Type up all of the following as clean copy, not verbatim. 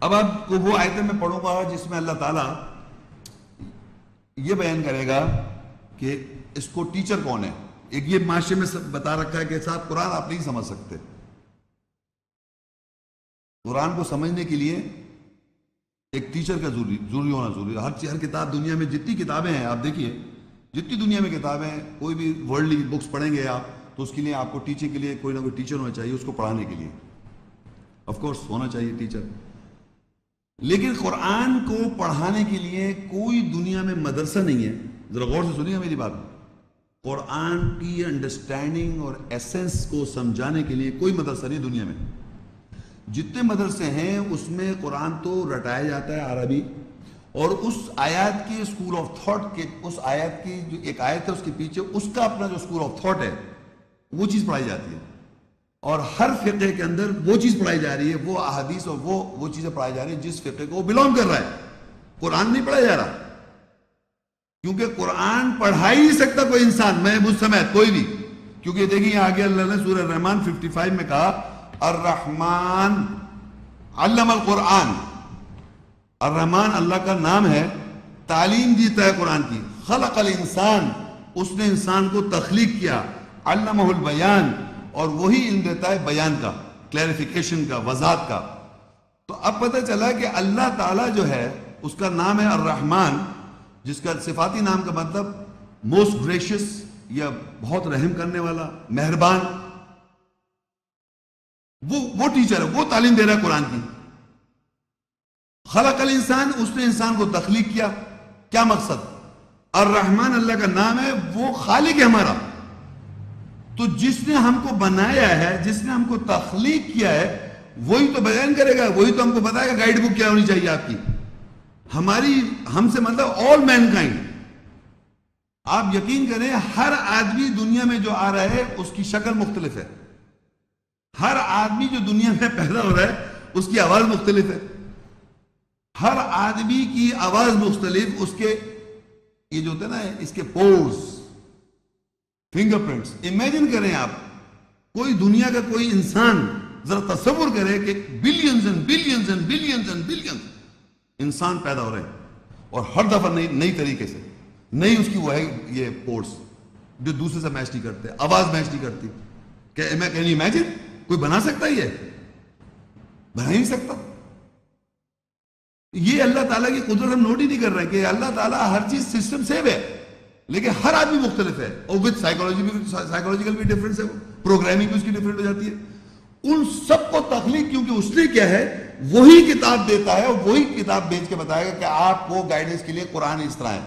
اب آپ کو وہ آیتیں میں پڑھوں گا جس میں اللہ تعالیٰ یہ بیان کرے گا کہ اس کو ٹیچر کون ہے. ایک یہ معاشرے میں بتا رکھا ہے کہ صاحب قرآن آپ نہیں سمجھ سکتے. قرآن کو سمجھنے کے لیے ایک ٹیچر کا ضروری ہونا ضروری ہے. ہر کتاب دنیا میں جتنی کتابیں ہیں آپ دیکھیے، جتنی دنیا میں کتابیں ہیں، کوئی بھی ورلڈلی بکس پڑھیں گے آپ تو اس کے لیے آپ کو ٹیچنگ کے لیے کوئی نہ کوئی ٹیچر ہونا چاہیے اس کو پڑھانے کے لیے. آف کورس ہونا چاہیے ٹیچر. لیکن قرآن کو پڑھانے کے لیے کوئی دنیا میں مدرسہ نہیں ہے. ذرا غور سے سنیے میری بات. قرآن کی انڈرسٹینڈنگ اور ایسنس کو سمجھانے کے لیے کوئی مدرسہ نہیں دنیا میں. جتنے مدرسے ہیں اس میں قرآن تو رٹایا جاتا ہے عربی، اور اس آیات کی اسکول آف تھاٹ کے، اس آیات کی جو ایک آیت ہے اس کے پیچھے اس کا اپنا جو اسکول آف تھاٹ ہے وہ چیز پڑھائی جاتی ہے. اور ہر فقہ کے اندر وہ چیز پڑھائی جا رہی ہے، وہ احادیث اور وہ چیزیں پڑھائی جا رہی ہیں جس فقہ کو وہ بلونگ کر رہا ہے. قرآن نہیں پڑھایا جا رہا، کیونکہ قرآن پڑھا ہی نہیں سکتا کوئی انسان، میں مجھ سمیت کوئی بھی. کیونکہ دیکھیں آگے اللہ نے سورہ الرحمن 55 میں کہا الرحمن علم القرآن. الرحمن اللہ کا نام ہے، تعلیم دیتا ہے قرآن کی. خلق الانسان، اس نے انسان کو تخلیق کیا. علمہ البیان، اور وہی علم دیتا ہے بیان کا، کلیریفیکیشن کا، وضاحت کا. تو اب پتہ چلا کہ اللہ تعالیٰ جو ہے اس کا نام ہے الرحمن، جس کا صفاتی نام کا مطلب موسٹ گریشیس یا بہت رحم کرنے والا، مہربان. وہ ٹیچر ہے، وہ تعلیم دے رہا ہے قرآن کی. خلق الانسان، اس نے انسان کو تخلیق کیا. کیا مقصد؟ الرحمن اللہ کا نام ہے، وہ خالق ہے ہمارا. تو جس نے ہم کو بنایا ہے، جس نے ہم کو تخلیق کیا ہے، وہی تو بیان کرے گا، وہی تو ہم کو بتائے گا گائیڈ بک کیا ہونی چاہیے آپ کی. ہم سے مطلب آل مین کائنڈ. آپ یقین کریں ہر آدمی دنیا میں جو آ رہا ہے اس کی شکل مختلف ہے. ہر آدمی جو دنیا میں پیدا ہو رہا ہے اس کی آواز مختلف ہے. ہر آدمی کی آواز مختلف، اس کے یہ جو ہوتے ہیں نا اس کے پورز، فنگر پرنٹس. امیجن کریں آپ کوئی دنیا کا کوئی انسان، ذرا تصور کرے کہ billions and billions and billions and billions انسان پیدا ہو رہے ہیں، اور ہر دفعہ نئی طریقے سے نئی اس کی وہ ہے یہ پورس جو دوسرے سے میچ نہیں کرتے، آواز میچ نہیں کرتی. Can you imagine? کوئی بنا سکتا ہے؟ یہ بنا ہی نہیں سکتا. یہ اللہ تعالیٰ کی قدرت ہم نوٹ ہی نہیں کر رہے کہ اللہ تعالیٰ ہر چیز سسٹم سیم ہے، لیکن ہر آدمی مختلف ہے. اور وتھ سائیکولوجیکل بھی ڈفرینس ہے، پروگرامنگ بھی اس کی ڈفرینٹ ہو جاتی ہے. ان سب کو تخلیق کیونکہ اس نے کیا ہے وہی کتاب دیتا ہے، اور وہی کتاب بیچ کے بتائے گا کہ آپ کو گائیڈنس کے لیے قرآن اس طرح ہے.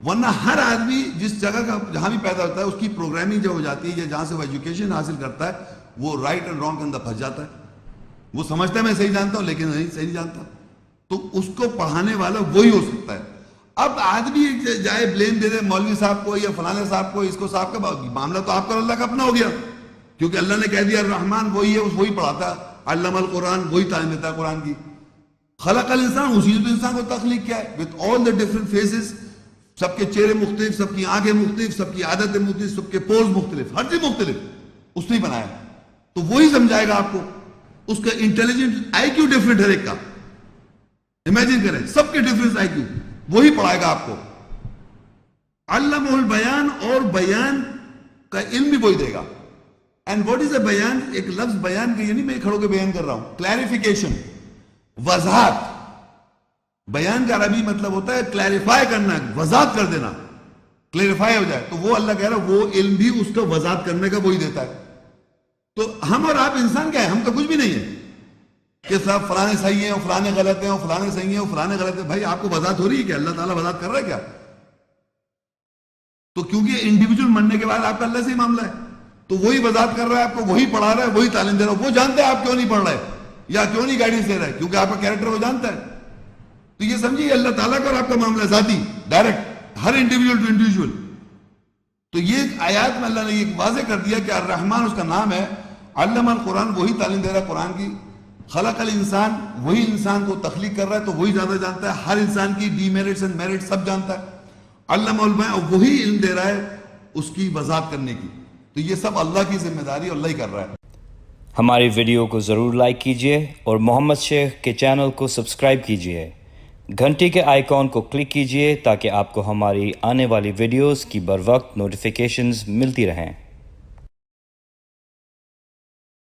ورنہ ہر آدمی جس جگہ کا جہاں بھی پیدا ہوتا ہے اس کی پروگرامنگ جو ہو جاتی ہے، یا جہاں سے وہ ایجوکیشن حاصل کرتا ہے، وہ رائٹ اینڈ رانگ کے اندر پھنس جاتا ہے. وہ سمجھتا ہے میں صحیح جانتا ہوں، لیکن نہیں صحیح جانتا. تو اس کو پڑھانے والا وہی ہو سکتا ہے. اب آدمی جائے بلیم دے دے مولوی صاحب کو یا فلانے صاحب کو، اس کو صاحب کا معاملہ تو آپ کا اللہ کا اپنا ہو گیا، کیونکہ اللہ نے کہہ دیا الرحمن وہی ہے، وہی پڑھاتا ہے. علم القرآن، وہی تعلیم دیتا ہے قرآن کی. خلق الانسان، اسی نے تو انسان کو تخلیق کیا ہے with all the different faces. سب کے چہرے مختلف، سب کی آنکھیں مختلف، سب کی عادتیں مختلف، سب کے پورز مختلف، ہر چیز مختلف اس نے بنایا. تو وہی سمجھائے گا آپ کو. اس کا انٹیلیجنٹ آئی کیو ڈفرینٹ ہر ایک کا. امیجن کریں سب کے ڈفرینس آئی کیو، وہی پڑھائے گا آپ کو. علمہ البیان، اور بیان کا علم بھی وہی دے گا. اینڈ واٹ از اے بیان؟ ایک لفظ بیان کے یعنی میں کھڑو کے بیان کر رہا ہوں، کلیریفیکیشن، وضاحت. بیان کا عربی مطلب ہوتا ہے کلیریفائی کرنا، وضاحت کر دینا، کلیریفائی ہو جائے. تو وہ اللہ کہہ رہا ہے وہ علم بھی اس کا وضاحت کرنے کا وہی دیتا ہے. تو ہم اور آپ انسان کیا ہے؟ ہم کا کچھ بھی نہیں ہے کہ صاحب فلانے صحیح ہیں اور فلانے غلط ہیں اور فلانے صحیح ہیں اور فلانے غلط ہیں. بھائی آپ کو وضاحت ہو رہی ہے کہ اللہ تعالیٰ وضاحت کر رہا ہے کیا؟ تو کیونکہ انڈیویجول مرنے کے بعد آپ کا اللہ سے ہی معاملہ ہے، تو وہی وضاحت کر رہا ہے آپ کو، وہی پڑھا رہا ہے، وہی تعلیم دے رہا ہے. وہ جانتا ہے آپ کیوں نہیں پڑھ رہے یا کیوں نہیں گائیڈنس دے رہا ہے، کیونکہ آپ کا کیریکٹر وہ جانتا ہے. تو یہ سمجھیے اللہ تعالیٰ کا اور آپ کا معاملہ ذاتی، ڈائریکٹ، ہر انڈیویجول ٹو انڈیویجول. تو یہ آیات میں اللہ نے یہ واضح کر دیا کہ الرحمن اس کا نام ہے. علم القرآن، وہی تعلیم دے رہا ہے قرآن کی. خلق الانسان، وہی انسان کو تخلیق کر رہا ہے، تو وہی زیادہ جانتا ہے، ہر انسان کی ڈی میرٹس اینڈ میرٹس سب جانتا ہے. علم البیان، اور وہی علم دے رہا ہے اس کی وضاحت کرنے کی. تو یہ سب اللہ کی ذمہ داری اللہ ہی کر رہا ہے. ہماری ویڈیو کو ضرور لائک کیجیے اور محمد شیخ کے چینل کو سبسکرائب کیجیے. گھنٹی کے آئیکن کو کلک کیجیے تاکہ آپ کو ہماری آنے والی ویڈیوز کی بروقت نوٹیفیکیشنز ملتی رہیں.